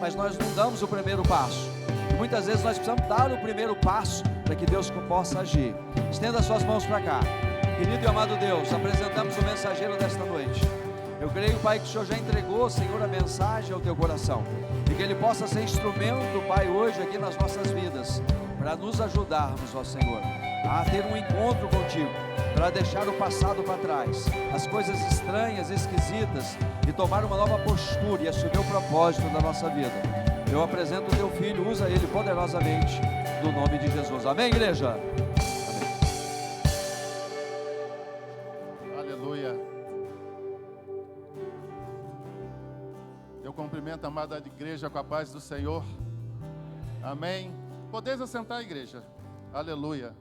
mas nós não damos o primeiro passo. E muitas vezes nós precisamos dar o primeiro passo para que Deus possa agir. Estenda suas mãos para cá. Querido e amado Deus, apresentamos o mensageiro desta noite. Eu creio, Pai, que o Senhor já entregou, Senhor, a mensagem ao teu coração, e que ele possa ser instrumento, Pai, hoje aqui nas nossas vidas, para nos ajudarmos, ó Senhor, a ter um encontro contigo, para deixar o passado para trás, as coisas estranhas, esquisitas, e tomar uma nova postura e assumir o propósito da nossa vida. Eu apresento o teu filho, usa ele poderosamente, no nome de Jesus. Amém, igreja? Cumprimento a amada igreja com a paz do Senhor. Amém. Podeis assentar, igreja. Aleluia.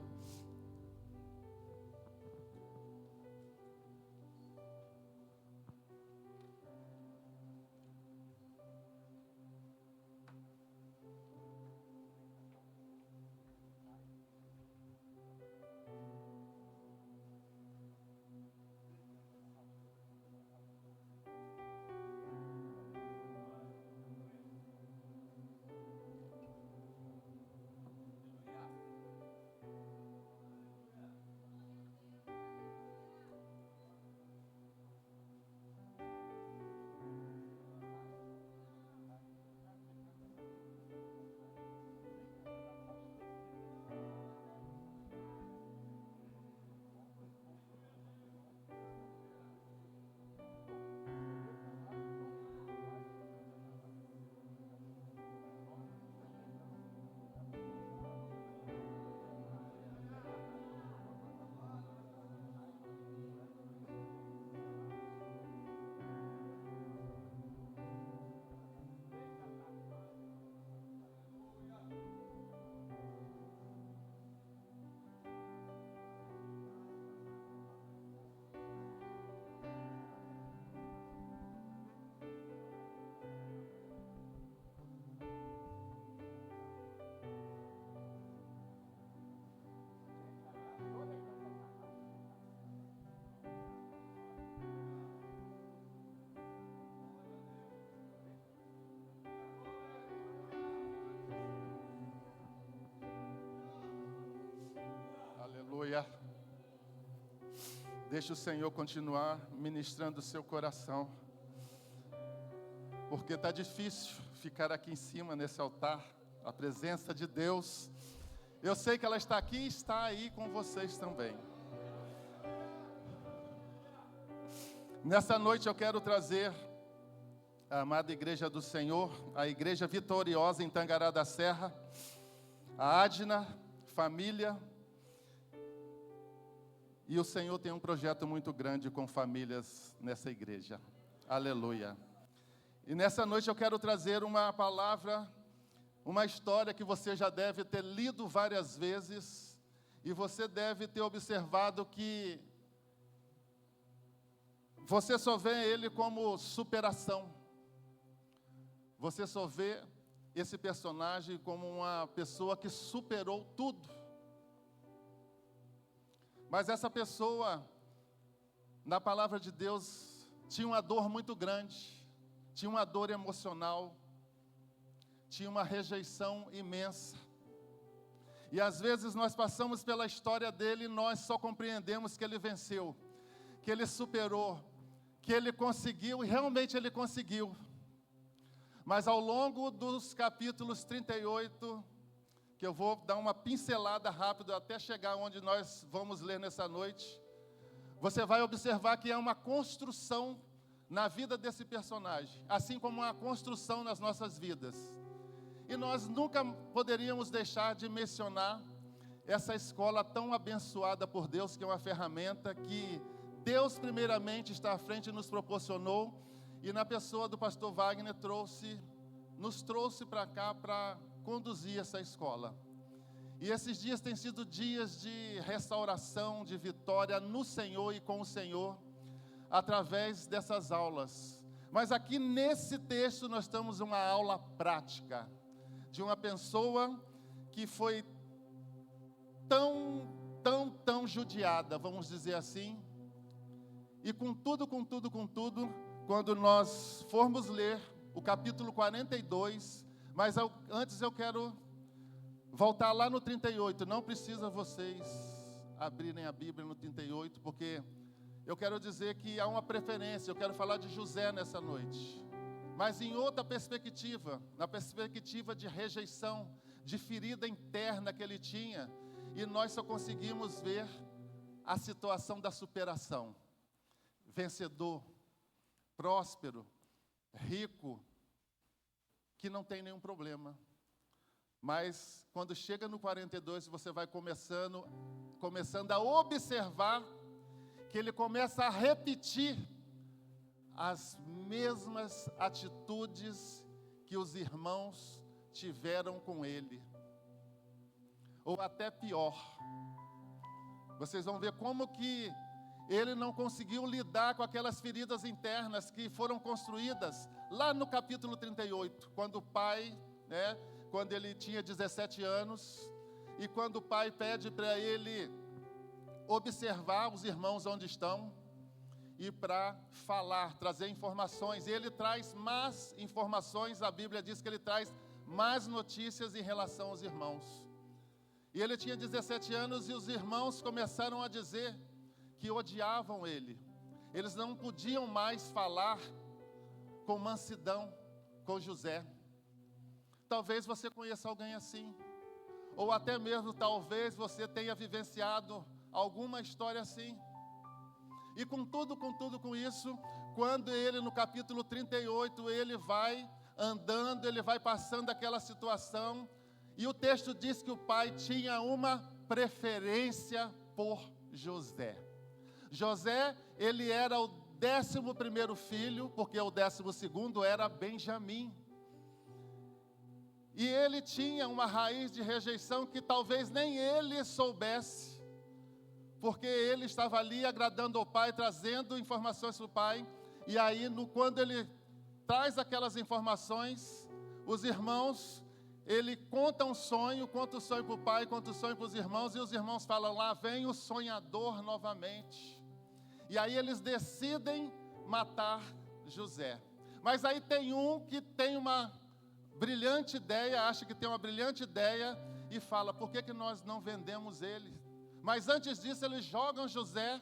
Aleluia. Deixa o Senhor continuar ministrando o seu coração, porque está difícil ficar aqui em cima nesse altar, a presença de Deus. Eu sei que ela está aqui e está aí com vocês também. Nessa noite eu quero trazer a amada igreja do Senhor, a igreja vitoriosa em Tangará da Serra, a Adna, família. E o Senhor tem um projeto muito grande com famílias nessa igreja. Aleluia. E nessa noite eu quero trazer uma palavra, uma história que você já deve ter lido várias vezes, e você deve ter observado que você só vê ele como superação. Você só vê esse personagem como uma pessoa que superou tudo. Mas essa pessoa, na palavra de Deus, tinha uma dor muito grande, tinha uma dor emocional, tinha uma rejeição imensa. E às vezes nós passamos pela história dele e nós só compreendemos que ele venceu, que ele superou, que ele conseguiu, e realmente ele conseguiu. Mas ao longo dos capítulos 38, que eu vou dar uma pincelada rápida até chegar onde nós vamos ler nessa noite, você vai observar que é uma construção na vida desse personagem, assim como uma construção nas nossas vidas. E nós nunca poderíamos deixar de mencionar essa escola tão abençoada por Deus, que é uma ferramenta que Deus primeiramente está à frente e nos proporcionou, e na pessoa do pastor Wagner nos trouxe para cá para conduzir essa escola. E esses dias têm sido dias de restauração, de vitória no Senhor e com o Senhor, através dessas aulas. Mas aqui nesse texto nós temos uma aula prática, de uma pessoa que foi tão judiada, vamos dizer assim. E com tudo, quando nós formos ler o capítulo 42, mas antes eu quero voltar lá no 38. Não precisa vocês abrirem a Bíblia no 38, porque eu quero dizer que há uma preferência. Eu quero falar de José nessa noite, mas em outra perspectiva, na perspectiva de rejeição, de ferida interna que ele tinha, e nós só conseguimos ver a situação da superação. Vencedor, próspero, rico, que não tem nenhum problema. Mas quando chega no 42, você vai começando a observar que ele começa a repetir as mesmas atitudes que os irmãos tiveram com ele, ou até pior. Vocês vão ver como que ele não conseguiu lidar com aquelas feridas internas que foram construídas lá no capítulo 38, quando o pai, quando ele tinha 17 anos, e quando o pai pede para ele observar os irmãos onde estão, e para falar, trazer informações. E ele traz mais informações, a Bíblia diz que ele traz mais notícias em relação aos irmãos. E ele tinha 17 anos e os irmãos começaram a dizer que odiavam ele. Eles não podiam mais falar com mansidão com José. Talvez você conheça alguém assim, ou até mesmo talvez você tenha vivenciado alguma história assim. E com isso, quando ele no capítulo 38, ele vai andando, ele vai passando aquela situação, e o texto diz que o pai tinha uma preferência por José. José, ele era o 11º filho, porque o 12º era Benjamim. E ele tinha uma raiz de rejeição que talvez nem ele soubesse, porque ele estava ali agradando ao pai, trazendo informações para o pai. E aí, quando ele traz aquelas informações, os irmãos, ele conta o sonho para o pai, conta o sonho para os irmãos, e os irmãos falam: lá vem o sonhador novamente. E aí eles decidem matar José. Mas aí tem um que tem uma brilhante ideia, acha que tem uma brilhante ideia, e fala: por que nós não vendemos ele? Mas antes disso, eles jogam José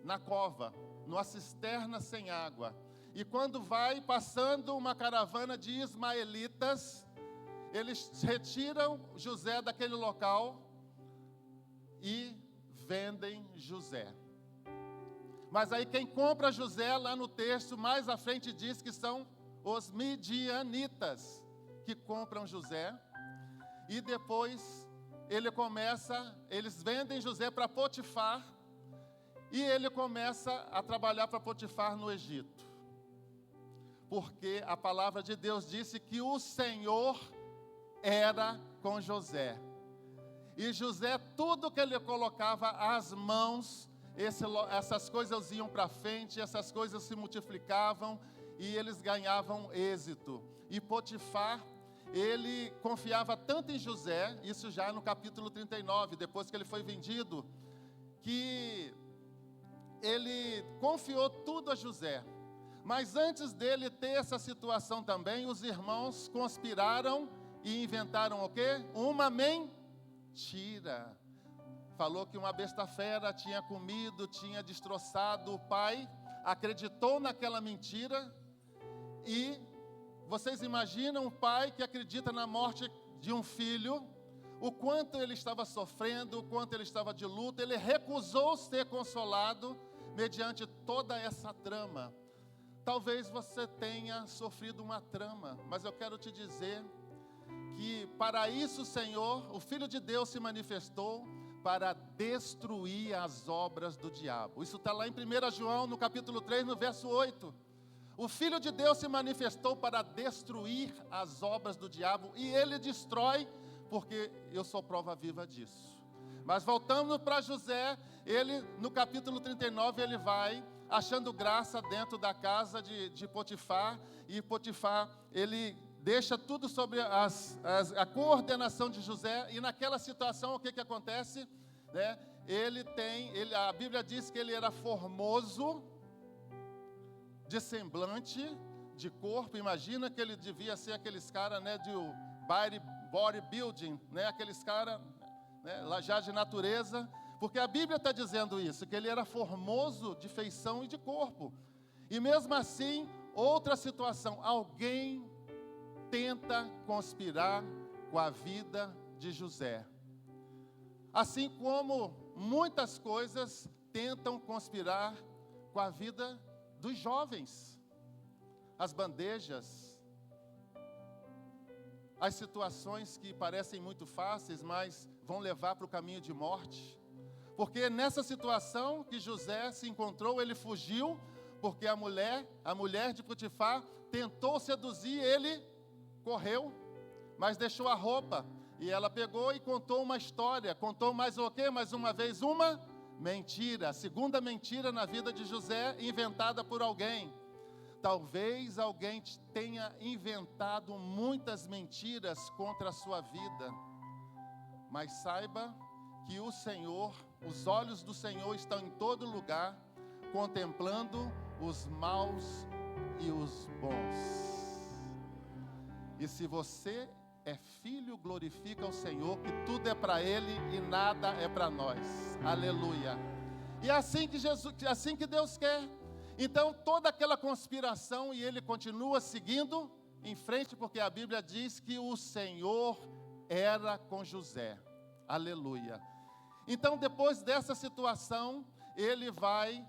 na cova, numa cisterna sem água. E quando vai passando uma caravana de ismaelitas, eles retiram José daquele local e vendem José. Mas aí quem compra José, lá no texto, mais à frente, diz que são os midianitas que compram José. E depois eles vendem José para Potifar, e ele começa a trabalhar para Potifar no Egito. Porque a palavra de Deus disse que o Senhor era com José. E José, tudo que ele colocava as mãos, essas coisas iam para frente, essas coisas se multiplicavam, e eles ganhavam êxito. E Potifar, ele confiava tanto em José, isso já no capítulo 39, depois que ele foi vendido, que ele confiou tudo a José. Mas antes dele ter essa situação também, os irmãos conspiraram e inventaram o quê? Uma mentira. Falou que uma besta fera tinha comido, tinha destroçado o pai, acreditou naquela mentira. E vocês imaginam um pai que acredita na morte de um filho, o quanto ele estava sofrendo, o quanto ele estava de luto. Ele recusou ser consolado mediante toda essa trama. Talvez você tenha sofrido uma trama, mas eu quero te dizer que para isso o Senhor, o Filho de Deus, se manifestou para destruir as obras do diabo. Isso está lá em 1 João, no capítulo 3, no verso 8. O Filho de Deus se manifestou para destruir as obras do diabo, e ele destrói, porque eu sou prova viva disso. Mas voltando para José, ele no capítulo 39, ele vai achando graça dentro da casa de Potifar, e Potifar, ele deixa tudo sobre a coordenação de José. E naquela situação, o que acontece? A Bíblia diz que ele era formoso de semblante, de corpo. Imagina que ele devia ser aqueles caras, né, de bodybuilding, né, aqueles caras, né, lá já de natureza, porque a Bíblia está dizendo isso, que ele era formoso de feição e de corpo. E mesmo assim, outra situação, alguém tenta conspirar com a vida de José. Assim como muitas coisas tentam conspirar com a vida dos jovens. As bandejas, as situações que parecem muito fáceis, mas vão levar para o caminho de morte. Porque nessa situação que José se encontrou, ele fugiu, porque a mulher de Potifar, tentou seduzir, ele correu, mas deixou a roupa. E ela pegou e contou uma história, contou mais o quê? Mais uma vez uma mentira, a segunda mentira na vida de José, inventada por alguém. Talvez alguém tenha inventado muitas mentiras contra a sua vida, mas saiba que o Senhor, os olhos do Senhor estão em todo lugar, contemplando os maus e os bons. E se você é filho, glorifica o Senhor, que tudo é para Ele e nada é para nós. Aleluia. E é assim que Deus quer. Então toda aquela conspiração, e ele continua seguindo em frente, porque a Bíblia diz que o Senhor era com José. Aleluia. Então depois dessa situação, ele vai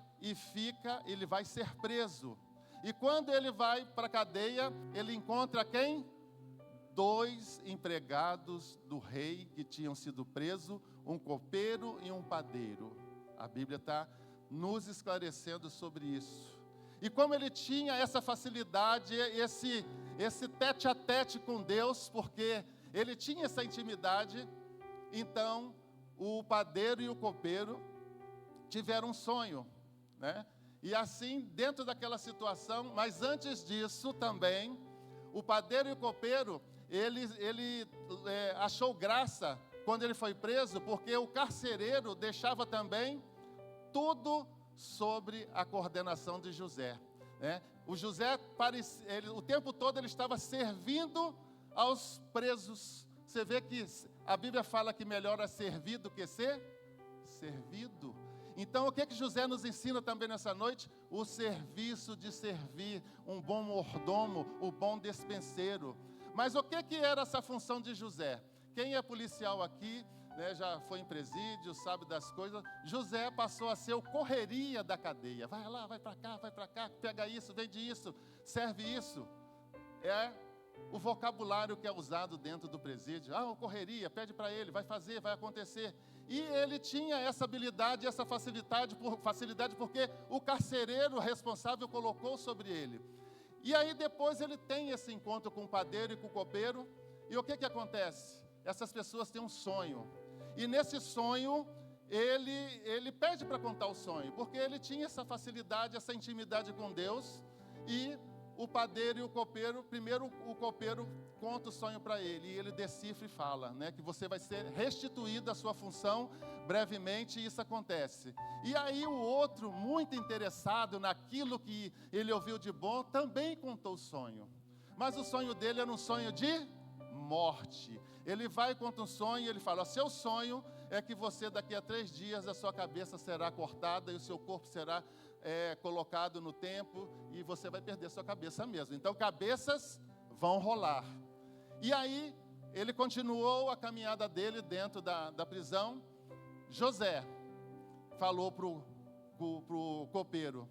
ser preso. E quando ele vai para a cadeia, ele encontra quem? 2 empregados do rei que tinham sido presos, um copeiro e um padeiro. A Bíblia está nos esclarecendo sobre isso. E como ele tinha essa facilidade, esse tete a tete com Deus, porque ele tinha essa intimidade, então o padeiro e o copeiro tiveram um sonho, né? E assim, dentro daquela situação, mas antes disso também, o padeiro e o copeiro, ele achou graça quando ele foi preso, porque o carcereiro deixava também tudo sobre a coordenação de José, né? O José, o tempo todo ele estava servindo aos presos. Você vê que a Bíblia fala que melhor é servir do que ser servido. Então o que José nos ensina também nessa noite? O serviço de servir, um bom mordomo, o bom despenseiro. Mas o que era essa função de José? Quem é policial aqui, né, já foi em presídio, sabe das coisas. José passou a ser o correria da cadeia. Vai lá, vai para cá, pega isso, vende isso, serve isso. É o vocabulário que é usado dentro do presídio. O correria, pede para ele, vai fazer, vai acontecer. E ele tinha essa habilidade, essa facilidade porque o carcereiro responsável colocou sobre ele. E aí depois ele tem esse encontro com o padeiro e com o copeiro. E o que acontece? Essas pessoas têm um sonho. E nesse sonho, ele pede para contar o sonho, porque ele tinha essa facilidade, essa intimidade com Deus. E o padeiro e o copeiro, primeiro o copeiro conta o sonho para ele, e ele decifra e fala, né, que você vai ser restituído à sua função brevemente, e isso acontece. E aí o outro, muito interessado naquilo que ele ouviu de bom, também contou o sonho. Mas o sonho dele era um sonho de morte. Ele vai e conta um sonho, e ele fala, seu sonho é que você daqui a 3 dias a sua cabeça será cortada e o seu corpo será colocado no tempo, e você vai perder sua cabeça mesmo. Então cabeças vão rolar. E aí ele continuou a caminhada dele dentro da prisão. José falou para o copeiro,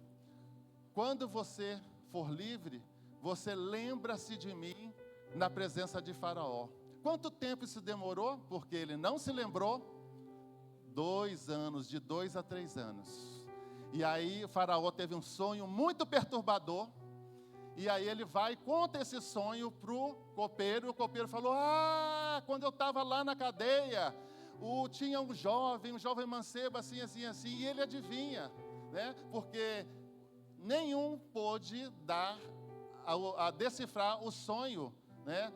quando você for livre, você lembra-se de mim na presença de Faraó. Quanto tempo isso demorou? Porque ele não se lembrou. 2 anos, de 2 a 3 anos. E aí o Faraó teve um sonho muito perturbador. E aí ele vai e conta esse sonho para o copeiro. O copeiro falou, quando eu estava lá na cadeia, tinha um jovem mancebo, assim. E ele adivinha, né? Porque nenhum pôde dar a decifrar o sonho, né,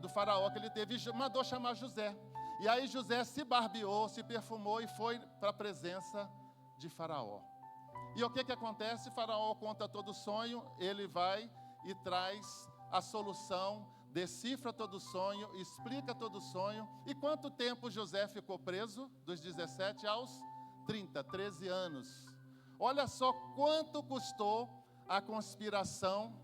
do Faraó que ele teve, e mandou chamar José. E aí José se barbeou, se perfumou e foi para a presença de Faraó. E o que acontece? Faraó conta todo o sonho, ele vai e traz a solução, decifra todo o sonho, explica todo o sonho. E quanto tempo José ficou preso? Dos 17 aos 30, 13 anos. Olha só quanto custou a conspiração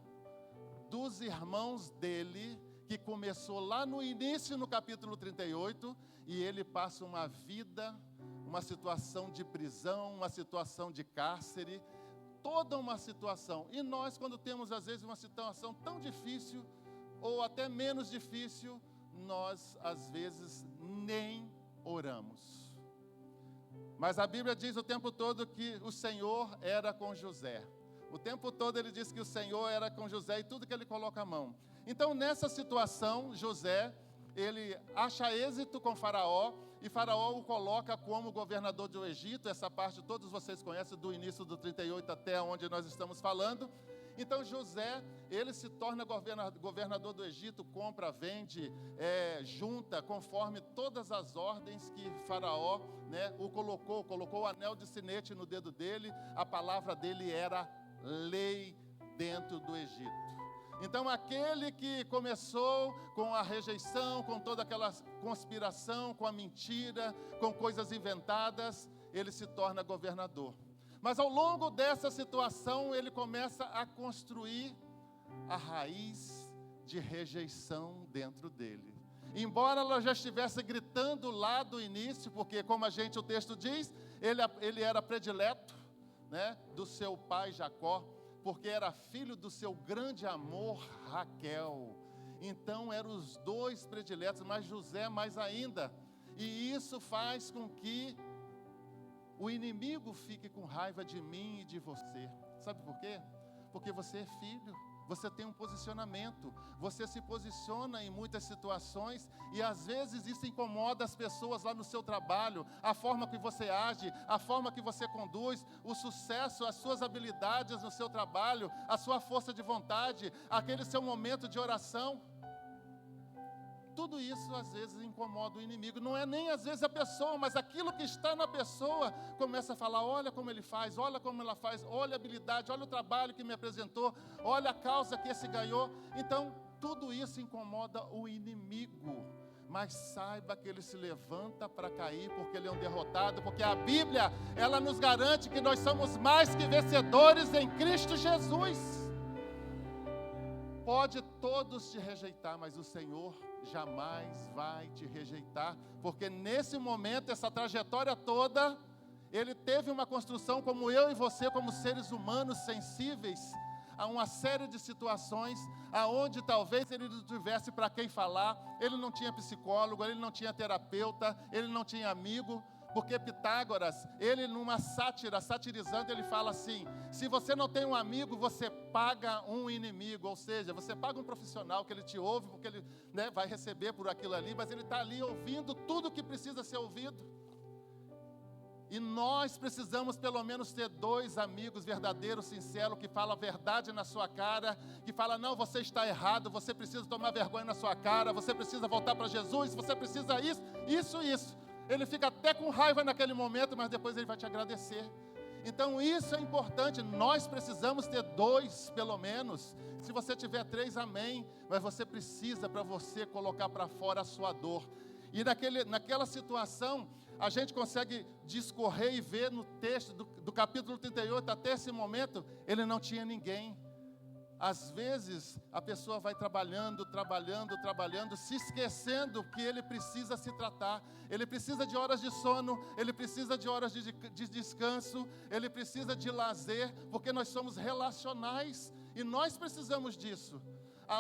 dos irmãos dele, que começou lá no início, no capítulo 38, e ele passa uma vida, uma situação de prisão, uma situação de cárcere, toda uma situação. E nós, quando temos às vezes uma situação tão difícil, ou até menos difícil, nós às vezes nem oramos. Mas a Bíblia diz o tempo todo que o Senhor era com José. O tempo todo ele diz que o Senhor era com José e tudo que ele coloca a mão. Então, nessa situação, José, ele acha êxito com Faraó, e Faraó o coloca como governador do Egito. Essa parte todos vocês conhecem, do início do 38 até onde nós estamos falando. Então José, ele se torna governador do Egito, compra, vende, junta, conforme todas as ordens que Faraó, o colocou o anel de sinete no dedo dele. A palavra dele era lei dentro do Egito. Então aquele que começou com a rejeição, com toda aquela conspiração, com a mentira, com coisas inventadas, ele se torna governador. Mas ao longo dessa situação, ele começa a construir a raiz de rejeição dentro dele. Embora ela já estivesse gritando lá do início, porque como o texto diz, ele era predileto, do seu pai Jacó, porque era filho do seu grande amor Raquel. Então eram os dois prediletos, mas José mais ainda. E isso faz com que o inimigo fique com raiva de mim e de você. Sabe por quê? Porque você é filho, você tem um posicionamento, você se posiciona em muitas situações e às vezes isso incomoda as pessoas lá no seu trabalho, a forma que você age, a forma que você conduz, o sucesso, as suas habilidades no seu trabalho, a sua força de vontade, aquele seu momento de oração. Tudo isso às vezes incomoda o inimigo. Não é nem às vezes a pessoa, mas aquilo que está na pessoa começa a falar: olha como ele faz, olha como ela faz, olha a habilidade, olha o trabalho que me apresentou, olha a causa que esse ganhou. Então tudo isso incomoda o inimigo. Mas saiba que ele se levanta para cair, porque ele é um derrotado, porque a Bíblia, ela nos garante que nós somos mais que vencedores em Cristo Jesus. Pode todos te rejeitar, mas o Senhor jamais vai te rejeitar, porque nesse momento, essa trajetória toda, Ele teve uma construção como eu e você, como seres humanos sensíveis a uma série de situações, aonde talvez Ele não tivesse para quem falar, Ele não tinha psicólogo, Ele não tinha terapeuta, Ele não tinha amigo. Porque Pitágoras, ele numa sátira, satirizando, ele fala assim: se você não tem um amigo, você paga um inimigo. Ou seja, você paga um profissional que ele te ouve, porque ele vai receber por aquilo ali, mas ele está ali ouvindo tudo que precisa ser ouvido. E nós precisamos pelo menos ter 2 amigos verdadeiros, sinceros, que falam a verdade na sua cara, que falam: não, você está errado, você precisa tomar vergonha na sua cara, você precisa voltar para Jesus, você precisa isso. Ele fica até com raiva naquele momento, mas depois ele vai te agradecer. Então isso é importante, nós precisamos ter 2 pelo menos. Se você tiver 3, amém, mas você precisa, para você colocar para fora a sua dor. E naquela situação, a gente consegue discorrer e ver no texto do capítulo 38 até esse momento, ele não tinha ninguém. Às vezes, a pessoa vai trabalhando, se esquecendo que ele precisa se tratar. Ele precisa de horas de sono, ele precisa de horas de descanso, ele precisa de lazer, porque nós somos relacionais e nós precisamos disso.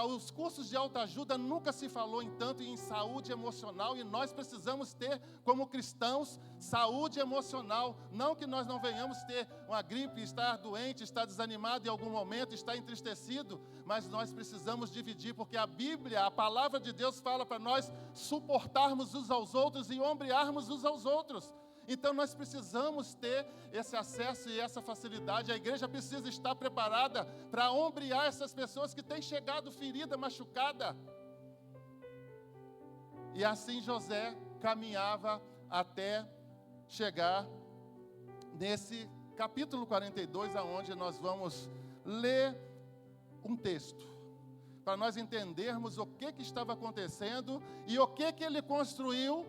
Os cursos de autoajuda nunca se falou em tanto em saúde emocional, e nós precisamos ter, como cristãos, saúde emocional. Não que nós não venhamos ter uma gripe, estar doente, estar desanimado em algum momento, estar entristecido, mas nós precisamos dividir, porque a Bíblia, a palavra de Deus fala para nós suportarmos uns aos outros e ombrearmos uns aos outros. Então nós precisamos ter esse acesso e essa facilidade. A igreja precisa estar preparada para ombrear essas pessoas que têm chegado ferida, machucada. E assim José caminhava até chegar nesse capítulo 42, aonde nós vamos ler um texto. para nós entendermos o que estava acontecendo e o que ele construiu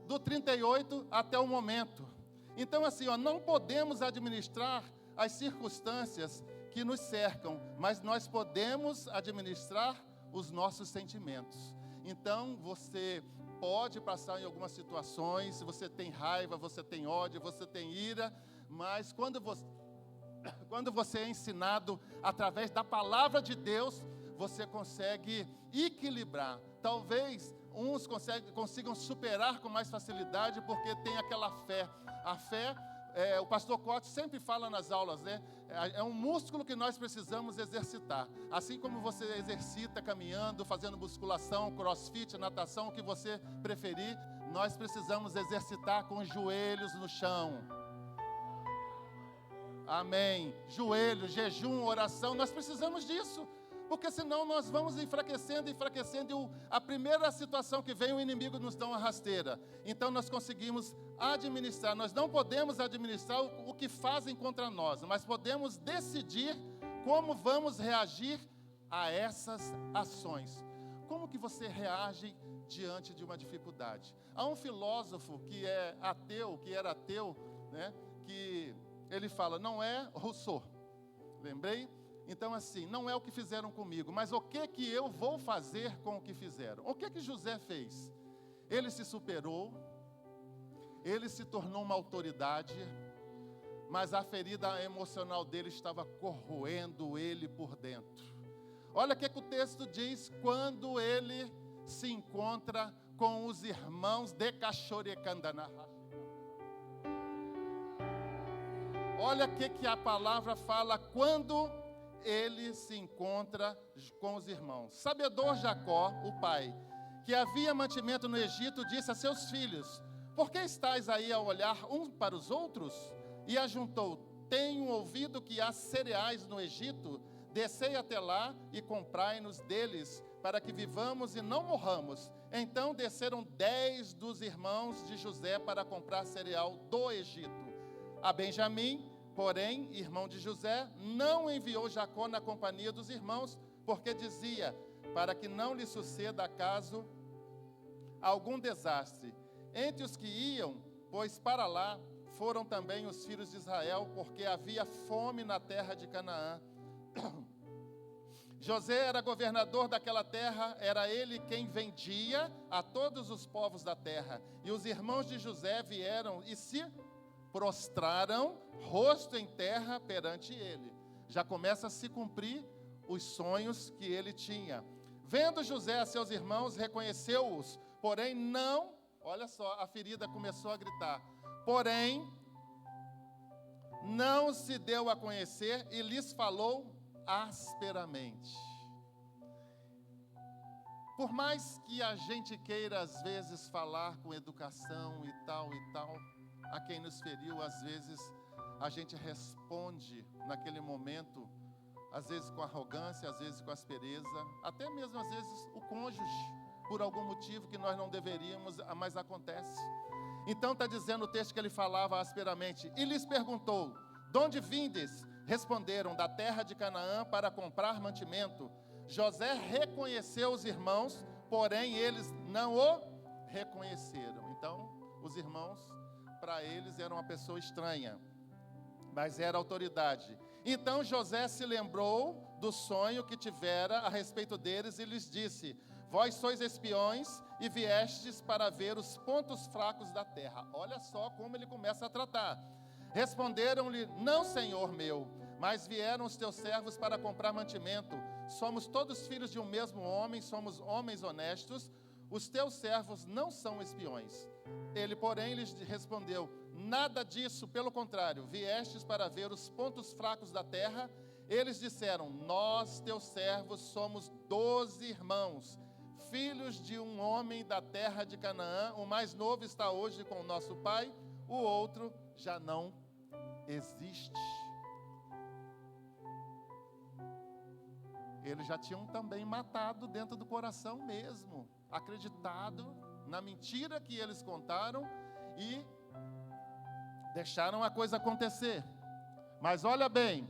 do 38 até o momento. Então, assim, não podemos administrar as circunstâncias que nos cercam, mas nós podemos administrar os nossos sentimentos. Então, você pode passar em algumas situações, você tem raiva, você tem ódio, você tem ira, mas quando você é ensinado através da palavra de Deus, você consegue equilibrar. Talvez uns consigam superar com mais facilidade, porque tem aquela fé. A fé, o pastor Cote sempre fala nas aulas, né? É um músculo que nós precisamos exercitar. Assim como você exercita caminhando, fazendo musculação, crossfit, natação, o que você preferir, nós precisamos exercitar com os joelhos no chão. Amém. Joelho, jejum, oração, nós precisamos disso. Porque senão nós vamos enfraquecendo, e a primeira situação que vem, o inimigo nos dá uma rasteira. Então nós conseguimos administrar, nós não podemos administrar o que fazem contra nós, mas podemos decidir como vamos reagir a essas ações. Como que você reage diante de uma dificuldade? Há um filósofo que era ateu, né, que ele fala, não é Rousseau, lembrei? Então, assim, não é o que fizeram comigo, mas o que eu vou fazer com o que fizeram? O que José fez? Ele se superou, ele se tornou uma autoridade, mas a ferida emocional dele estava corroendo ele por dentro. Olha o que o texto diz quando ele se encontra com os irmãos de Cachorecandana. Olha o que a palavra fala quando ele se encontra com os irmãos. Sabedor Jacó, o pai, que havia mantimento no Egito, disse a seus filhos, por que estáis aí a olhar uns para os outros? E ajuntou, tenho ouvido que há cereais no Egito, descei até lá e comprai-nos deles, para que vivamos e não morramos. Então desceram 10 dos irmãos de José para comprar cereal do Egito. A Benjamim, porém, irmão de José, não enviou Jacó na companhia dos irmãos, porque dizia, para que não lhe suceda acaso algum desastre. Entre os que iam, pois para lá foram também os filhos de Israel, porque havia fome na terra de Canaã. José era governador daquela terra, era ele quem vendia a todos os povos da terra. E os irmãos de José vieram e se prostraram, rosto em terra perante ele. Já começa a se cumprir os sonhos que ele tinha. Vendo José a seus irmãos, reconheceu-os, porém não, olha só, a ferida começou a gritar, porém não se deu a conhecer e lhes falou asperamente. Por mais que a gente queira às vezes falar com educação e tal, a quem nos feriu, às vezes a gente responde naquele momento, às vezes com arrogância, às vezes com aspereza, até mesmo às vezes o cônjuge, por algum motivo que nós não deveríamos, mas acontece. Então está dizendo o texto que ele falava asperamente, e lhes perguntou, de onde vindes? Responderam, da terra de Canaã para comprar mantimento. José reconheceu os irmãos, porém eles não o reconheceram. Então, os irmãos, para eles, era uma pessoa estranha, mas era autoridade. Então José se lembrou do sonho que tivera a respeito deles e lhes disse, vós sois espiões e viestes para ver os pontos fracos da terra. Olha só como ele começa a tratar. Responderam-lhe, não, senhor meu, mas vieram os teus servos para comprar mantimento. Somos todos filhos de um mesmo homem, somos homens honestos. Os teus servos não são espiões. Ele, porém, lhes respondeu, nada disso, pelo contrário, viestes para ver os pontos fracos da terra. Eles disseram, nós, teus servos, somos 12 irmãos, filhos de um homem da terra de Canaã. O mais novo está hoje com o nosso pai, o outro já não existe. Eles já tinham também matado dentro do coração mesmo, acreditado na mentira que eles contaram e deixaram a coisa acontecer. Mas olha bem,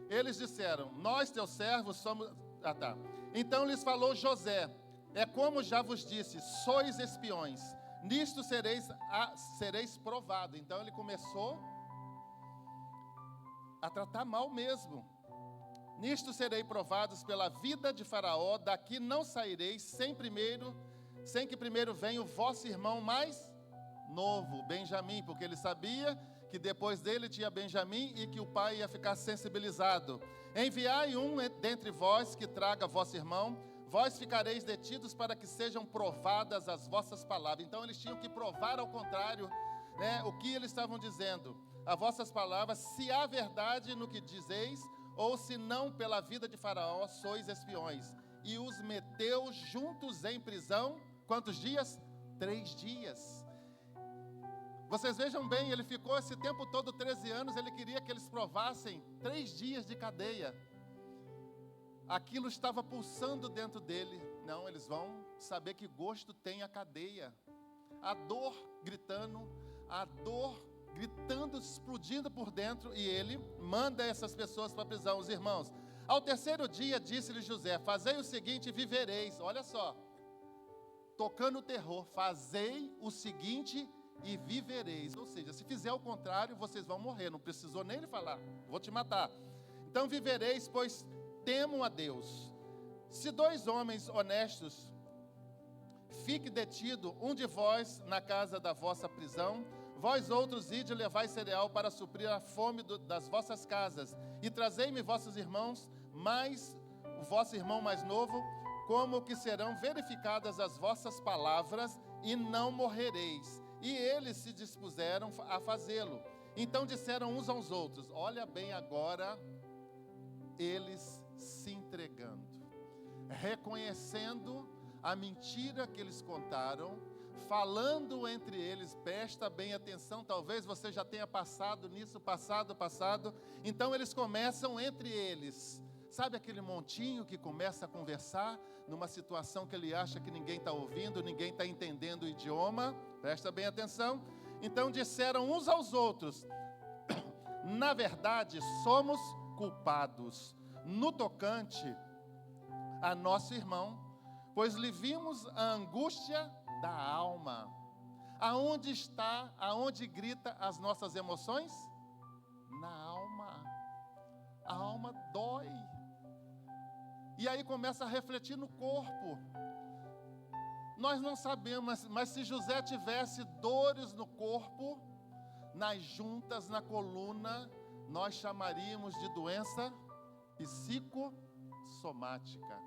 Eles disseram: nós, teus servos, somos... Então lhes falou José: é como já vos disse, sois espiões, nisto sereis provados. Então ele começou a tratar mal mesmo. Nisto serei provados pela vida de Faraó, daqui não saireis sem que primeiro venha o vosso irmão mais novo, Benjamim, porque ele sabia que depois dele tinha Benjamim e que o pai ia ficar sensibilizado. Enviai um dentre vós que traga vosso irmão, vós ficareis detidos para que sejam provadas as vossas palavras. Então eles tinham que provar ao contrário, né, o que eles estavam dizendo. As vossas palavras, se há verdade no que dizeis, ou se não, pela vida de Faraó, sois espiões. E os meteu juntos em prisão, quantos dias? 3 dias. Vocês vejam bem, ele ficou esse tempo todo, 13 anos, ele queria que eles provassem 3 dias de cadeia. Aquilo estava pulsando dentro dele. Não, eles vão saber que gosto tem a cadeia. A dor gritando, explodindo por dentro, e ele manda essas pessoas para a prisão. Os irmãos, ao 3º dia, disse-lhe José: fazei o seguinte e vivereis. Olha só, tocando o terror, fazei o seguinte e vivereis. Ou seja, se fizer o contrário, vocês vão morrer. Não precisou nem ele falar: vou te matar. Então vivereis, pois temam a Deus. Se 2 homens honestos fique detido, um de vós na casa da vossa prisão, vós outros ide e levai cereal para suprir a fome das vossas casas, e trazei-me vossos irmãos, mais o vosso irmão mais novo, como que serão verificadas as vossas palavras, e não morrereis. E eles se dispuseram a fazê-lo. Então disseram uns aos outros: olha bem agora, eles se entregando, reconhecendo a mentira que eles contaram, falando entre eles. Presta bem atenção, talvez você já tenha passado nisso, passado. Então eles começam entre eles. Sabe aquele montinho que começa a conversar numa situação que ele acha que ninguém está ouvindo, ninguém está entendendo o idioma? Presta bem atenção. Então disseram uns aos outros: na verdade somos culpados no tocante a nosso irmão, pois lhe vimos a angústia da alma. Aonde grita as nossas emoções? Na alma. A alma dói. E aí começa a refletir no corpo. Nós não sabemos, mas se José tivesse dores no corpo, nas juntas, na coluna, nós chamaríamos de doença psicossomática.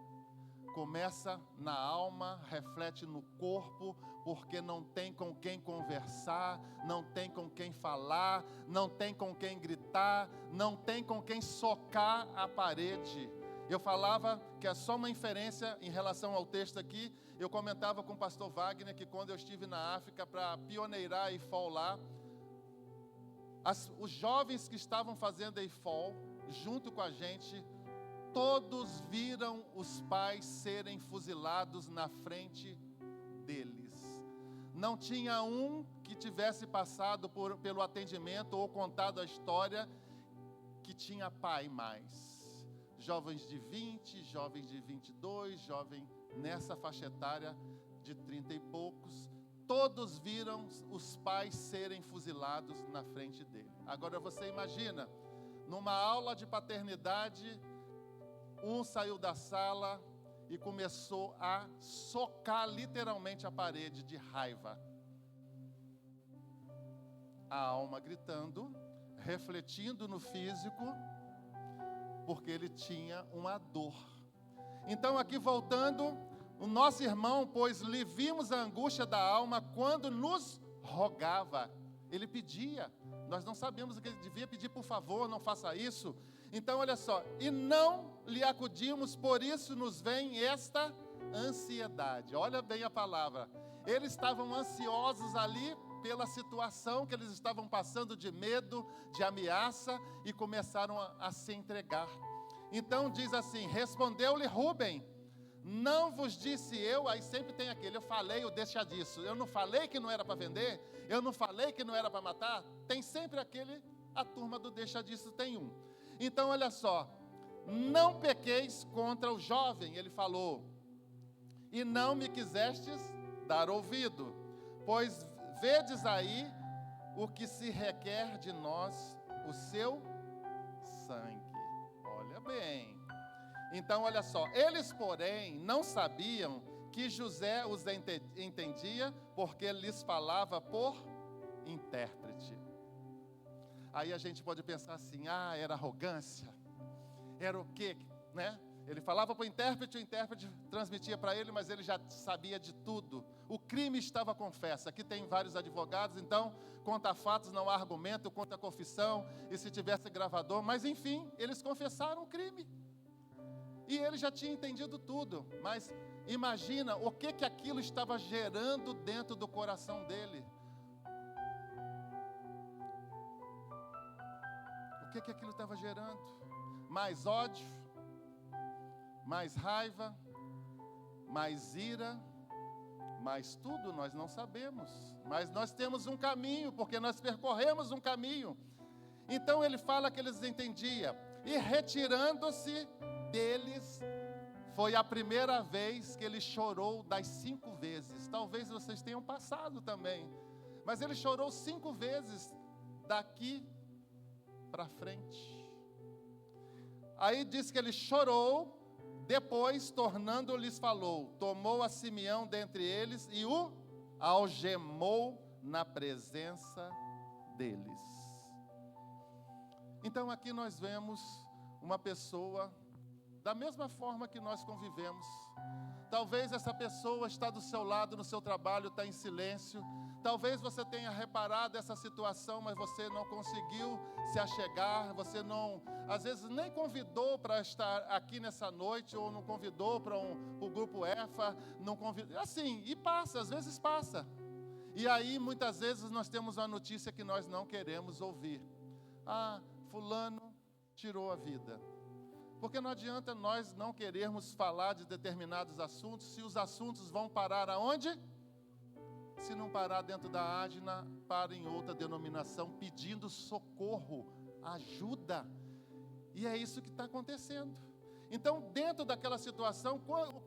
Começa na alma, reflete no corpo, porque não tem com quem conversar, não tem com quem falar, não tem com quem gritar, não tem com quem socar a parede. Eu falava que é só uma inferência em relação ao texto aqui. Eu comentava com o pastor Wagner que quando eu estive na África para pioneirar a IFOL lá, os jovens que estavam fazendo a IFOL junto com a gente, todos viram os pais serem fuzilados na frente deles. Não tinha um que tivesse passado pelo atendimento ou contado a história que tinha pai mais. Jovens de 20, jovens de 22, jovem nessa faixa etária de 30 e poucos, todos viram os pais serem fuzilados na frente dele. Agora você imagina, numa aula de paternidade, um saiu da sala e começou a socar literalmente a parede de raiva. A alma gritando, refletindo no físico, porque ele tinha uma dor. Então aqui voltando, o nosso irmão, pois lhe vimos a angústia da alma quando nos rogava. Ele pedia, nós não sabíamos o que ele devia pedir: por favor, não faça isso. Então olha só, e não lhe acudimos, por isso nos vem esta ansiedade. Olha bem a palavra, eles estavam ansiosos ali pela situação que eles estavam passando, de medo, de ameaça, e começaram a se entregar. Então diz assim: respondeu-lhe Rúben: não vos disse eu, aí sempre tem aquele, eu falei, eu deixa disso, eu não falei que não era para vender, eu não falei que não era para matar, tem sempre aquele, a turma do deixa disso tem um. Então, olha só, não pequeis contra o jovem, ele falou, e não me quisestes dar ouvido, pois vedes aí o que se requer de nós, o seu sangue. Olha bem. Então, olha só, eles, porém, não sabiam que José os entendia, porque lhes falava por intérprete. Aí a gente pode pensar assim, era arrogância, era o quê, né? Ele falava para o intérprete transmitia para ele, mas ele já sabia de tudo. O crime estava confesso. Aqui tem vários advogados, então, conta fatos, não há argumento, conta confissão, e se tivesse gravador, mas enfim, eles confessaram o crime. E ele já tinha entendido tudo, mas imagina o que aquilo estava gerando dentro do coração dele. O que aquilo estava gerando? Mais ódio, mais raiva, mais ira, mais tudo nós não sabemos. Mas nós temos um caminho, porque nós percorremos um caminho. Então ele fala que eles entendiam. E retirando-se deles, foi a primeira vez que ele chorou das 5 vezes. Talvez vocês tenham passado também. Mas ele chorou 5 vezes daqui para frente. Aí diz que ele chorou, depois, tornando-lhes, falou, tomou a Simeão dentre eles e o algemou na presença deles. Então aqui nós vemos uma pessoa, da mesma forma que nós convivemos. Talvez essa pessoa está do seu lado, no seu trabalho, está em silêncio. Talvez você tenha reparado essa situação, mas você não conseguiu se achegar, você não, às vezes nem convidou para estar aqui nessa noite, ou não convidou para o grupo EFA, não convidou, assim, e passa, às vezes passa. E aí, muitas vezes, nós temos uma notícia que nós não queremos ouvir. Fulano tirou a vida. Porque não adianta nós não querermos falar de determinados assuntos, se os assuntos vão parar aonde? Se não parar dentro da Ágina, para em outra denominação, pedindo socorro, ajuda. E é isso que está acontecendo. Então, dentro daquela situação,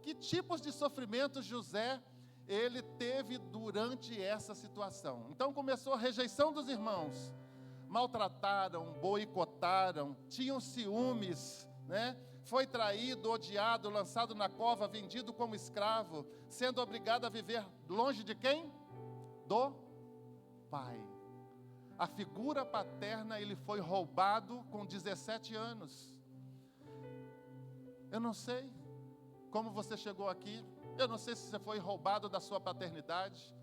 que tipos de sofrimento José, ele teve durante essa situação? Então, começou a rejeição dos irmãos. Maltrataram, boicotaram, tinham ciúmes, né? Foi traído, odiado, lançado na cova, vendido como escravo, sendo obrigado a viver longe de quem? Do pai. A figura paterna, ele foi roubado com 17 anos. Eu não sei como você chegou aqui, eu não sei se você foi roubado da sua paternidade,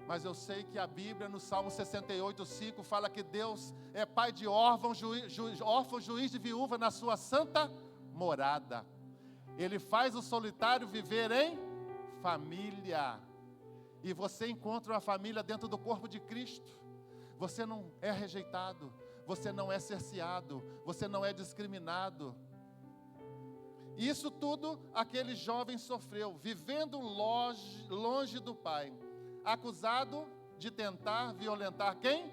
mas eu sei que a Bíblia, no Salmo 68:5, fala que Deus é pai de órfão, juiz de viúva na sua santa morada. Ele faz o solitário viver em família. E você encontra uma família dentro do corpo de Cristo. Você não é rejeitado, você não é cerceado, você não é discriminado. Isso tudo aquele jovem sofreu, vivendo longe do pai. Acusado de tentar violentar quem?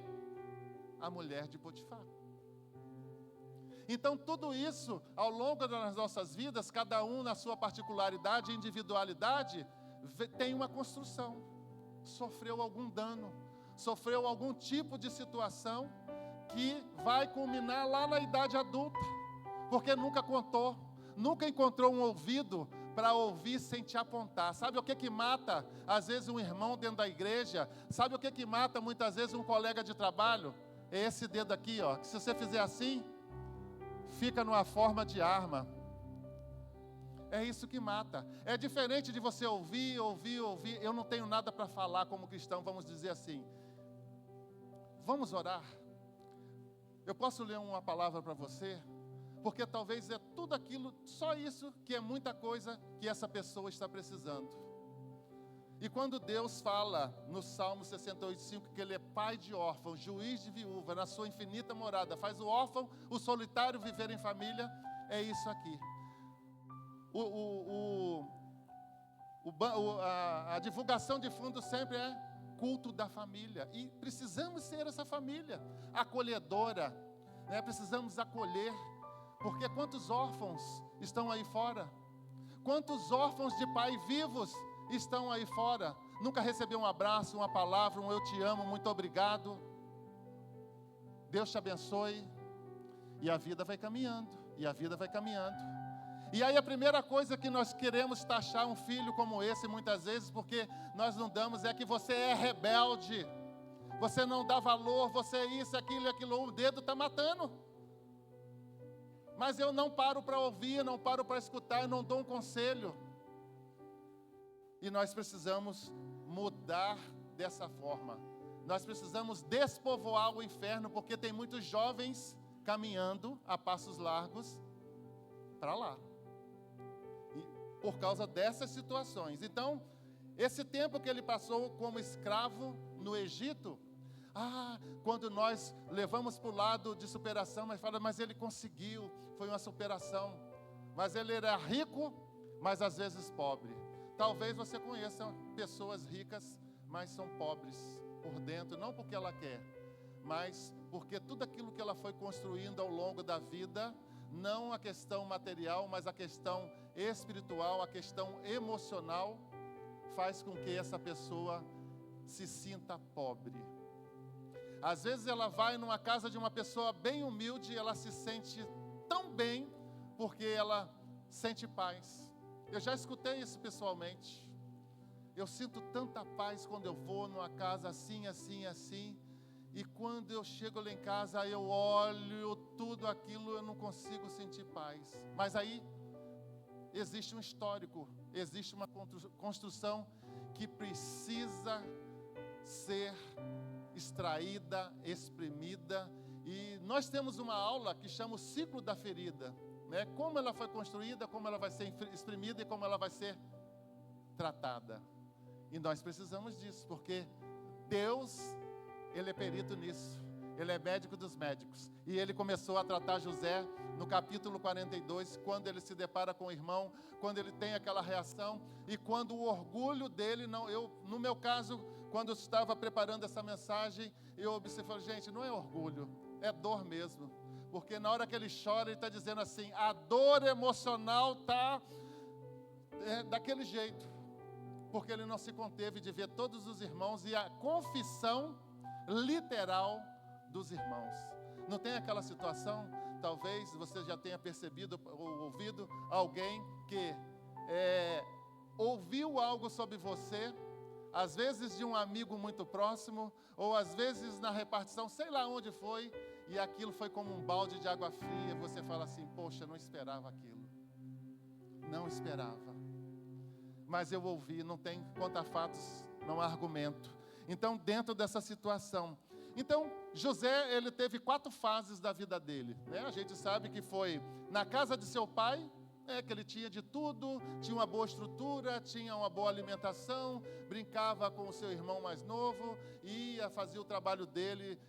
A mulher de Potifar. Então tudo isso, ao longo das nossas vidas, cada um na sua particularidade e individualidade, tem uma construção. Sofreu algum dano, sofreu algum tipo de situação que vai culminar lá na idade adulta, porque nunca contou, nunca encontrou um ouvido para ouvir sem te apontar. Sabe o que mata, às vezes, um irmão dentro da igreja? Sabe o que mata, muitas vezes, um colega de trabalho? É esse dedo aqui, ó, que se você fizer assim, fica numa forma de arma. É isso que mata. É diferente de você ouvir. Eu não tenho nada para falar como cristão, vamos dizer assim. Vamos orar. Eu posso ler uma palavra para você? Porque talvez é tudo aquilo, só isso, que é muita coisa que essa pessoa está precisando. E quando Deus fala no Salmo 68:5 que Ele é pai de órfão, juiz de viúva, na sua infinita morada, faz o órfão, o solitário viver em família, é isso aqui. A divulgação de fundo sempre é culto da família. E precisamos ser essa família acolhedora, né? Precisamos acolher, porque quantos órfãos estão aí fora? Quantos órfãos de pai vivos estão aí fora? Nunca recebeu um abraço, uma palavra, um eu te amo, muito obrigado. Deus te abençoe. E a vida vai caminhando, e a vida vai caminhando. E aí a primeira coisa que nós queremos taxar um filho como esse, muitas vezes, porque nós não damos, é que você é rebelde. Você não dá valor, você é isso, aquilo, o dedo está matando. Mas eu não paro para ouvir, não paro para escutar, eu não dou um conselho. E nós precisamos mudar dessa forma. Nós precisamos despovoar o inferno, porque tem muitos jovens caminhando a passos largos para lá. E por causa dessas situações. Então, esse tempo que ele passou como escravo no Egito, quando nós levamos para o lado de superação, mas ele conseguiu, foi uma superação. Mas ele era rico, mas às vezes pobre. Talvez você conheça pessoas ricas, mas são pobres por dentro, não porque ela quer, mas porque tudo aquilo que ela foi construindo ao longo da vida, não a questão material, mas a questão espiritual, a questão emocional, faz com que essa pessoa se sinta pobre. Às vezes ela vai numa casa de uma pessoa bem humilde e ela se sente tão bem porque ela sente paz. Eu já escutei isso pessoalmente. Eu sinto tanta paz quando eu vou numa casa assim, assim, assim. E quando eu chego lá em casa, eu olho tudo aquilo, eu não consigo sentir paz. Mas aí existe um histórico, existe uma construção que precisa ser extraída, exprimida, e nós temos uma aula que chama o ciclo da ferida, né? Como ela foi construída, como ela vai ser exprimida e como ela vai ser tratada. E nós precisamos disso, porque Deus, Ele é perito nisso. Ele é médico dos médicos. E ele começou a tratar José no capítulo 42, quando ele se depara com o irmão, quando ele tem aquela reação, e quando o orgulho dele, no meu caso, quando eu estava preparando essa mensagem, eu observei, gente, não é orgulho, é dor mesmo. Porque na hora que ele chora, ele está dizendo assim, a dor emocional está daquele jeito. Porque ele não se conteve de ver todos os irmãos e a confissão literal dos irmãos. Não tem aquela situação, talvez você já tenha percebido ou ouvido alguém que ouviu algo sobre você, às vezes de um amigo muito próximo, ou às vezes na repartição, sei lá onde foi, e aquilo foi como um balde de água fria, você fala assim, poxa, não esperava aquilo, não esperava, mas eu ouvi, não tem contra fatos, não há argumento. Então, dentro dessa situação, então, José, ele teve 4 fases da vida dele, né? A gente sabe que foi na casa de seu pai, que ele tinha de tudo, tinha uma boa estrutura, tinha uma boa alimentação, brincava com o seu irmão mais novo, ia fazer o trabalho dele,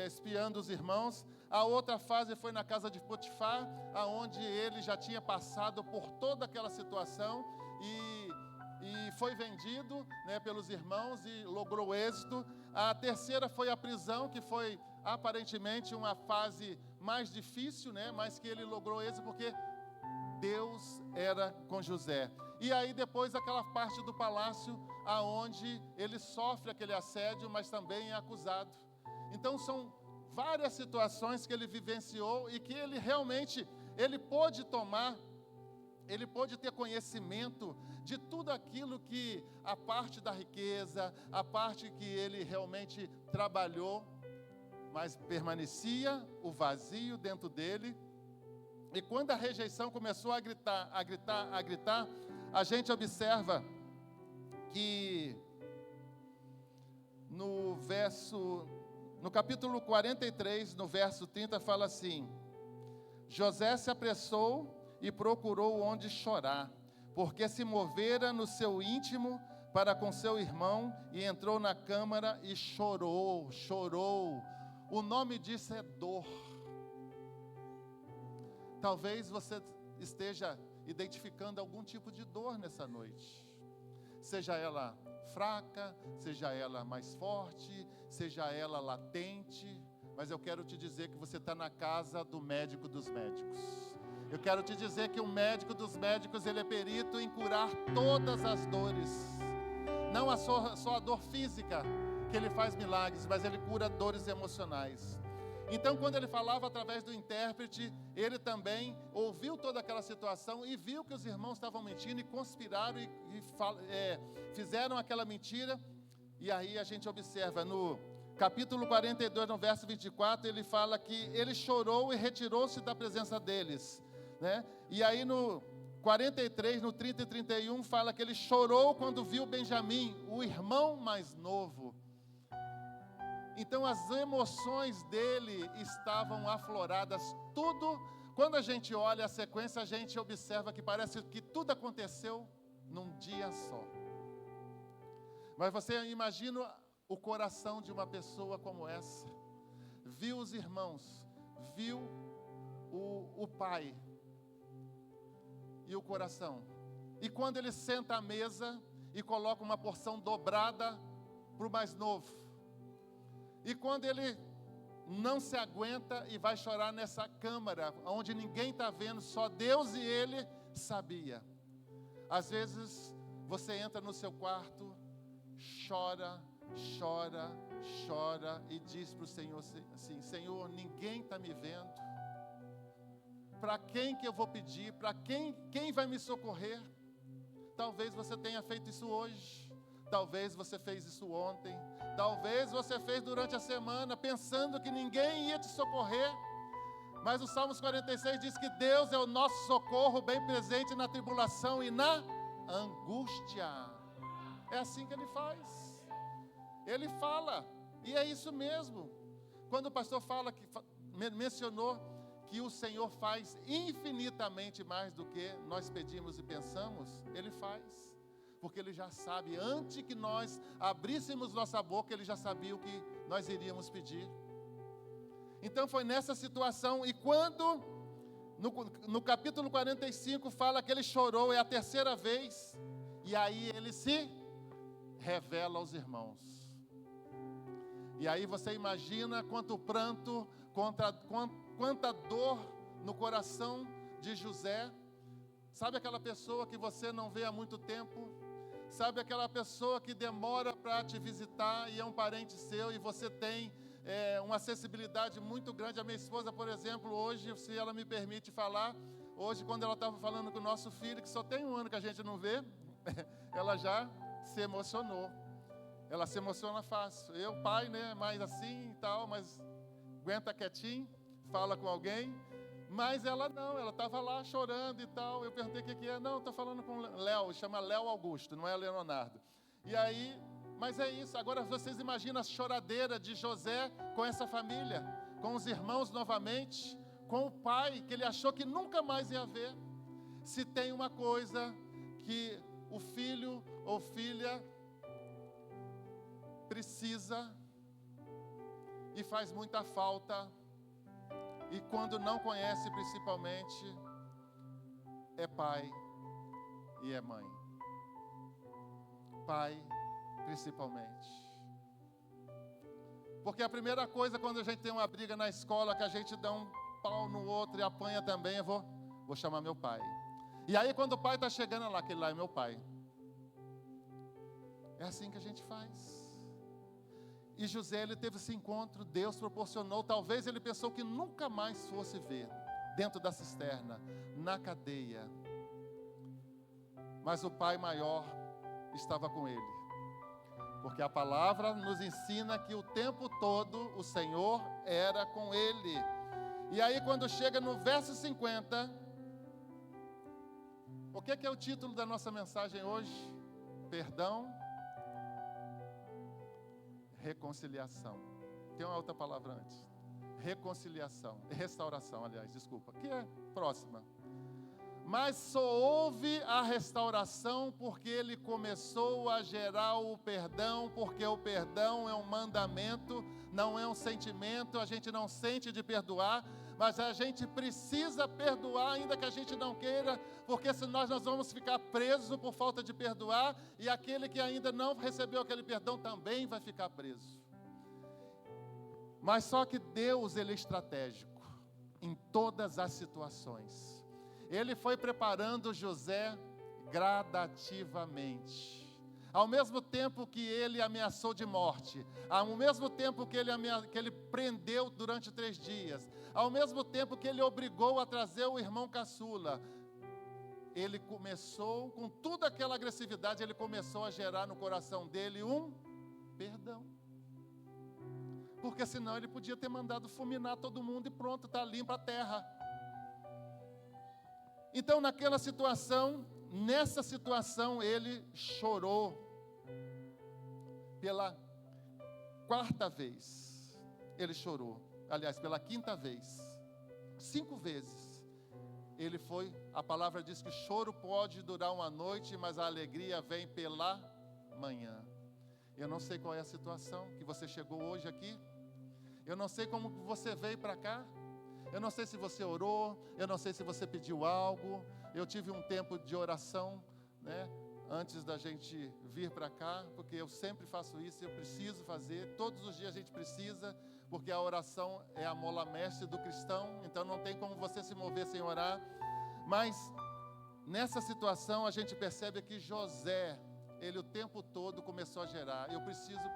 espiando os irmãos. A outra fase foi na casa de Potifar, aonde ele já tinha passado por toda aquela situação e foi vendido, né, pelos irmãos e logrou êxito. A terceira foi a prisão, que foi aparentemente uma fase mais difícil, né, mas que ele logrou êxito porque Deus era com José. E aí depois aquela parte do palácio, aonde ele sofre aquele assédio, mas também é acusado. Então são várias situações que ele vivenciou e que ele realmente, ele pôde ter conhecimento de tudo aquilo que a parte da riqueza, a parte que ele realmente trabalhou, mas permanecia o vazio dentro dele. E quando a rejeição começou a gritar, a gente observa que no capítulo 43, no verso 30, fala assim: José se apressou e procurou onde chorar, porque se movera no seu íntimo para com seu irmão, e entrou na câmara e chorou. O nome disso é dor. Talvez você esteja identificando algum tipo de dor nessa noite. Seja ela fraca, seja ela mais forte, seja ela latente, Mas eu quero te dizer que você está na casa do médico dos médicos. Eu quero te dizer que o médico dos médicos, ele é perito em curar todas as dores. Não só a dor física, que ele faz milagres, mas ele cura dores emocionais. Então, quando ele falava através do intérprete, ele também ouviu toda aquela situação e viu que os irmãos estavam mentindo e conspiraram e fizeram aquela mentira. E aí a gente observa no capítulo 42, no verso 24, ele fala que ele chorou e retirou-se da presença deles, né? E aí no 43, no 30 e 31, fala que ele chorou quando viu Benjamim, o irmão mais novo. Então as emoções dele estavam afloradas, tudo. Quando a gente olha a sequência, a gente observa que parece que tudo aconteceu num dia só. Mas você imagina o coração de uma pessoa como essa. Viu os irmãos, viu o pai e o coração. E quando ele senta à mesa e coloca uma porção dobrada para o mais novo. E quando ele não se aguenta e vai chorar nessa câmara, onde ninguém está vendo, só Deus e ele sabia. Às vezes você entra no seu quarto, chora, chora, chora e diz para o Senhor assim: Senhor, ninguém está me vendo. Para quem que eu vou pedir? Para quem vai me socorrer? Talvez você tenha feito isso hoje. Talvez você fez isso ontem. Talvez você fez durante a semana, pensando que ninguém ia te socorrer. Mas o Salmos 46 diz que Deus é o nosso socorro, bem presente na tribulação e na angústia. É assim que Ele faz. Ele fala, e é isso mesmo. Quando o pastor mencionou que o Senhor faz infinitamente mais do que nós pedimos e pensamos, Ele faz. Porque Ele já sabe, antes que nós abríssemos nossa boca, Ele já sabia o que nós iríamos pedir. Então foi nessa situação, e quando, no capítulo 45, fala que ele chorou, é a terceira vez, e aí ele se revela aos irmãos. E aí você imagina quanto pranto, quanta dor no coração de José. Sabe aquela pessoa que você não vê há muito tempo? Sabe aquela pessoa que demora para te visitar e é um parente seu e você tem uma acessibilidade muito grande? A minha esposa, por exemplo, hoje, se ela me permite falar, hoje quando ela estava falando com o nosso filho, que só tem um ano que a gente não vê, ela já se emocionou. Ela se emociona fácil. Eu, pai, né, mais assim e tal, mas aguenta quietinho, fala com alguém. Mas ela não, ela estava lá chorando e tal. Eu perguntei o que é. Não, estou falando com Léo, chama Léo Augusto, não é Leonardo. E aí, mas é isso. Agora vocês imaginam a choradeira de José com essa família, com os irmãos novamente, com o pai, que ele achou que nunca mais ia ver. Se tem uma coisa que o filho ou filha precisa e faz muita falta, e quando não conhece principalmente, é pai e é mãe. Pai principalmente. Porque a primeira coisa quando a gente tem uma briga na escola, que a gente dá um pau no outro e apanha também, eu vou chamar meu pai. E aí quando o pai está chegando lá, aquele lá é meu pai. É assim que a gente faz. E José, ele teve esse encontro, Deus proporcionou. Talvez ele pensou que nunca mais fosse ver, dentro da cisterna, na cadeia. Mas o Pai maior estava com ele. Porque a palavra nos ensina que o tempo todo o Senhor era com ele. E aí quando chega no verso 50, o que é o título da nossa mensagem hoje? Perdão, reconciliação. Tem uma outra palavra antes. Reconciliação, restauração, aliás, desculpa. Que é próxima. Mas só houve a restauração porque ele começou a gerar o perdão, porque o perdão é um mandamento, não é um sentimento. A gente não sente de perdoar, mas a gente precisa perdoar, ainda que a gente não queira, porque senão nós vamos ficar presos por falta de perdoar, e aquele que ainda não recebeu aquele perdão também vai ficar preso. Mas só que Deus, Ele é estratégico em todas as situações. Ele foi preparando José gradativamente. Ao mesmo tempo que ele ameaçou de morte, ao mesmo tempo que ele prendeu durante 3 dias, ao mesmo tempo que ele obrigou a trazer o irmão caçula, ele começou, com toda aquela agressividade, ele começou a gerar no coração dele um perdão. Porque senão ele podia ter mandado fulminar todo mundo e pronto, está limpa a terra. Então nessa situação ele chorou. Pela 4ª vez, ele chorou. Aliás, pela 5ª vez. 5 vezes. A palavra diz que choro pode durar uma noite, mas a alegria vem pela manhã. Eu não sei qual é a situação que você chegou hoje aqui. Eu não sei como você veio para cá. Eu não sei se você orou. Eu não sei se você pediu algo. Eu tive um tempo de oração, né? Antes da gente vir para cá, porque eu sempre faço isso, eu preciso fazer, todos os dias a gente precisa, porque a oração é a mola mestre do cristão, então não tem como você se mover sem orar. Mas nessa situação a gente percebe que José, ele o tempo todo começou a gerar, eu preciso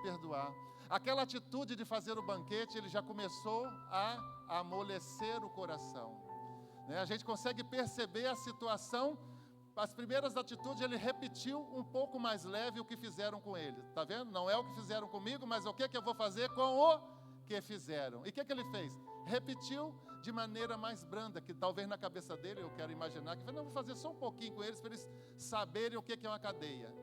perdoar. Aquela atitude de fazer o banquete, ele já começou a amolecer o coração, né? A gente consegue perceber a situação. As primeiras atitudes ele repetiu um pouco mais leve o que fizeram com ele. Está vendo? Não é o que fizeram comigo, mas o que eu vou fazer com o que fizeram. E o que ele fez? Repetiu de maneira mais branda, que talvez na cabeça dele, eu quero imaginar, que não, vou fazer só um pouquinho com eles, para eles saberem o que é uma cadeia.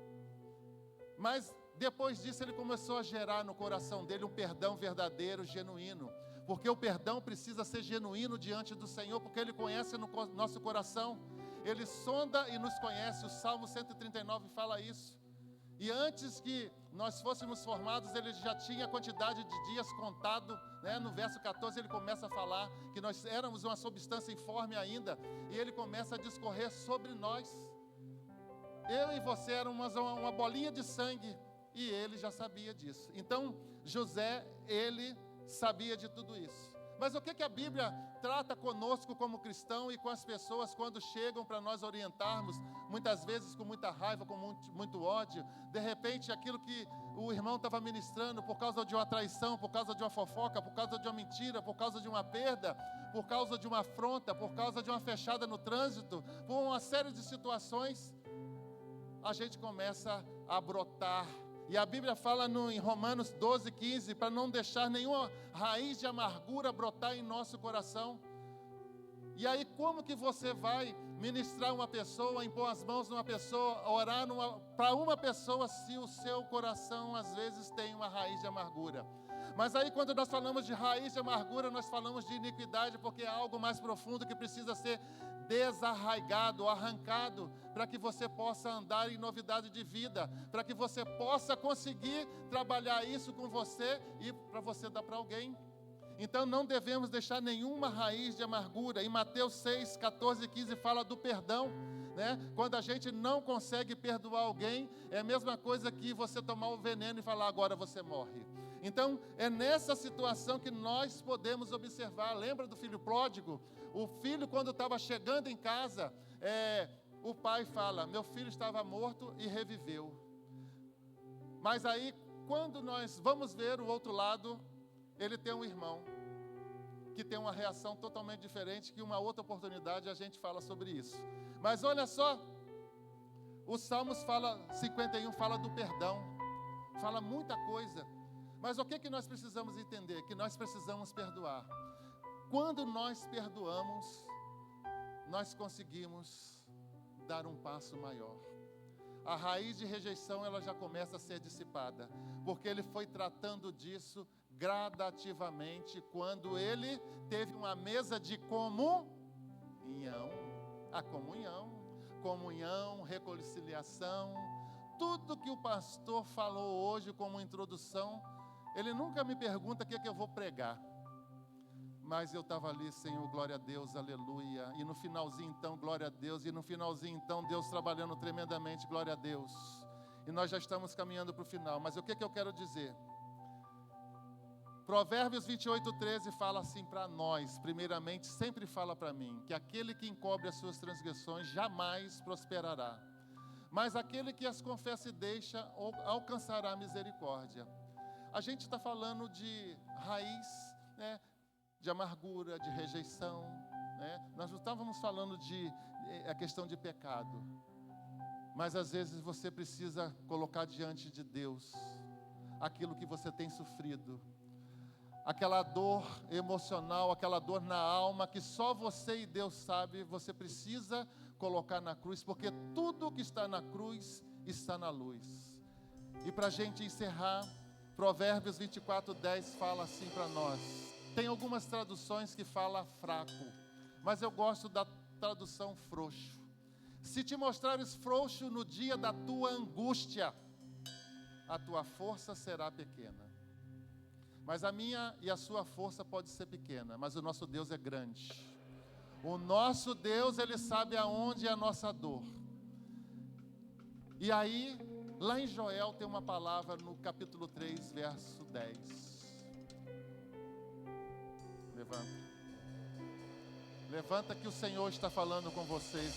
Mas depois disso ele começou a gerar no coração dele um perdão verdadeiro, genuíno. Porque o perdão precisa ser genuíno diante do Senhor, porque Ele conhece no nosso coração. Ele sonda e nos conhece. O Salmo 139 fala isso. E antes que nós fôssemos formados, Ele já tinha a quantidade de dias contado, né? No verso 14 Ele começa a falar que nós éramos uma substância informe ainda. E Ele começa a discorrer sobre nós. Eu e você éramos uma bolinha de sangue. E Ele já sabia disso. Então José, ele sabia de tudo isso. Mas o que a Bíblia trata conosco como cristão e com as pessoas quando chegam para nós orientarmos, muitas vezes com muita raiva, com muito ódio, de repente aquilo que o irmão estava ministrando por causa de uma traição, por causa de uma fofoca, por causa de uma mentira, por causa de uma perda, por causa de uma afronta, por causa de uma fechada no trânsito, por uma série de situações, a gente começa a brotar. E a Bíblia fala em Romanos 12, 15, para não deixar nenhuma raiz de amargura brotar em nosso coração. E aí como que você vai ministrar uma pessoa, impor as mãos numa pessoa, orar para uma pessoa, se o seu coração às vezes tem uma raiz de amargura? Mas aí quando nós falamos de raiz de amargura, nós falamos de iniquidade, porque é algo mais profundo que precisa ser desarraigado, arrancado, para que você possa andar em novidade de vida, para que você possa conseguir trabalhar isso com você e para você dar para alguém. Então não devemos deixar nenhuma raiz de amargura. Em Mateus 6, 14 e 15 fala do perdão, né? Quando a gente não consegue perdoar alguém, é a mesma coisa que você tomar o veneno e falar, agora você morre. Então é nessa situação que nós podemos observar. Lembra do filho pródigo? O filho, quando estava chegando em casa, o pai fala, meu filho estava morto e reviveu. Mas aí, quando nós vamos ver o outro lado, ele tem um irmão que tem uma reação totalmente diferente, que uma outra oportunidade a gente fala sobre isso. Mas olha só, o Salmos 51 fala do perdão, fala muita coisa. Mas o que nós precisamos entender? Que nós precisamos perdoar. Quando nós perdoamos, nós conseguimos dar um passo maior. A raiz de rejeição, ela já começa a ser dissipada, porque ele foi tratando disso gradativamente, quando ele teve uma mesa de comunhão, a comunhão, reconciliação, tudo que o pastor falou hoje como introdução. Ele nunca me pergunta o que eu vou pregar, mas eu estava ali, Senhor, glória a Deus, aleluia, e no finalzinho então, glória a Deus, e no finalzinho então, Deus trabalhando tremendamente, glória a Deus, e nós já estamos caminhando para o final. Mas o que eu quero dizer? Provérbios 28:13 fala assim para nós, primeiramente, sempre fala para mim, que aquele que encobre as suas transgressões jamais prosperará, mas aquele que as confessa e deixa alcançará misericórdia. A gente está falando de raiz, né, de amargura, de rejeição, né? Nós não estávamos falando de a questão de pecado, mas às vezes você precisa colocar diante de Deus aquilo que você tem sofrido, aquela dor emocional, aquela dor na alma que só você e Deus sabe. Você precisa colocar na cruz, porque tudo que está na cruz está na luz. E para a gente encerrar, Provérbios 24:10 fala assim para nós. Tem algumas traduções que falam fraco, mas eu gosto da tradução frouxo. Se te mostrares frouxo no dia da tua angústia, a tua força será pequena. Mas a minha e a sua força pode ser pequena, mas o nosso Deus é grande. O nosso Deus, Ele sabe aonde é a nossa dor. E aí, lá em Joel tem uma palavra no capítulo 3, verso 10. Levanta. Levanta que o Senhor está falando com vocês